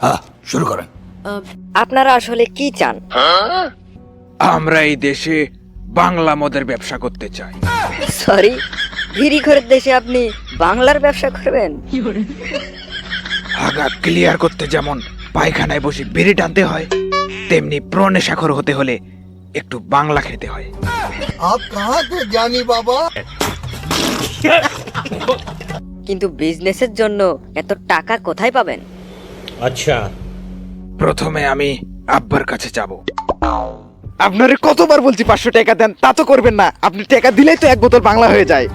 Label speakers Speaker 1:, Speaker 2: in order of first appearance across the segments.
Speaker 1: হ্যাঁ, শুরু করেন।
Speaker 2: আপনারা আসলে কি চান?
Speaker 3: আমরা এই দেশে বাংলা মদের ব্যবসা করতে চাই।
Speaker 2: সরি, ভিড়ি ঘরের দেশে আপনি বাংলার ব্যবসা করবেন?
Speaker 3: আগা ক্লিয়ার করতে যেমন পায়খানায় বসে বিড়ি টানতে হয়, তেমনি প্রনেশাখর হতে হলে একটু বাংলা খেতে হয়।
Speaker 1: আপ কাহা কে জ্ঞানী বাবা?
Speaker 2: কিন্তু বিজনেসের জন্য এত টাকা কোথায় পাবেন?
Speaker 4: अच्छा
Speaker 3: প্রথমে আমি আব্বার কাছে যাব। আপনারে কতবার বলছি 500 টাকা দেন, তা তো করবেন না। আপনি টাকা দিলেই তো এক বোতল বাংলা হয়ে যায়।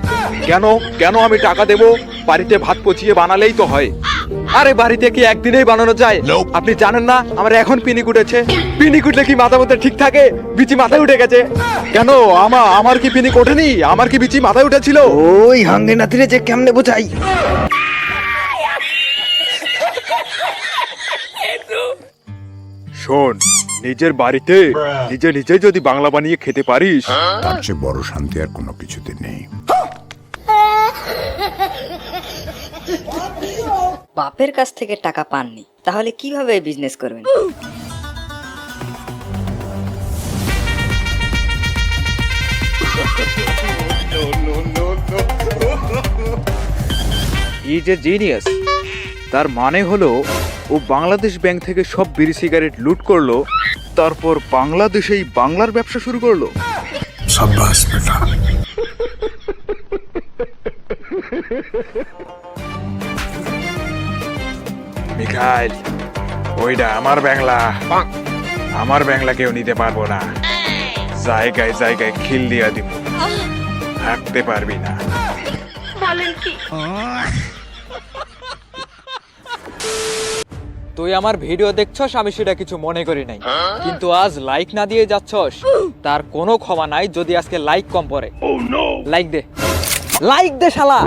Speaker 5: কেন কেন আমি টাকা দেব? বাড়িতে ভাত পচিয়ে বানালেই তো হয়। আরে বাড়িতে কি একদিনেই বানানো যায়? আপনি জানেন না আমার এখন পিনিক উঠেছে? পিনিক উঠলে কি মাথা মধ্যে ঠিক থাকে? বিচি মাথায় উঠে গেছে। কেন আমার কি পিনিক ওঠেনি? আমার কি বিচি মাথায় উঠেছিল?
Speaker 3: ওই হাঙ্গে নাতিরে যে কেমনে বোঝাই।
Speaker 5: শোন, নিজের বাড়িতে নিজে নিজে যদি বাংলা বানিয়ে খেতে পারিস,
Speaker 6: তার চেয়ে বড় শান্তি আর কোনো কিছুতে নেই।
Speaker 2: বাপের কাছ থেকে টাকা পাননি, তাহলে কিভাবে বিজনেস করবেন?
Speaker 3: ই যে জিনিয়াস। তার মানে হলো ও বাংলাদেশ ব্যাংক থেকে সব বিড়ি সিগারেট লুট করলো, তারপর বাংলাদেশেই বাংলার ব্যবসা শুরু করলো।
Speaker 6: সাব্বাস বেটা।
Speaker 3: মিখাইল, ওইটা আমার বাংলা। আমার বাংলা কেউ নিতে পারবো না। জায়গায় জায়গায় খিল দিয়া দিব, থাকতে পারবি না।
Speaker 7: তুই আমার ভিডিও দেখছস, আমি সেটা কিছু মনে করি নাই, কিন্তু আজ লাইক না দিয়ে যাচ্ছস, তার কোনো ক্ষমা নাই। যদি আজকে লাইক কম পড়ে, লাইক দে, লাইক দে শালা।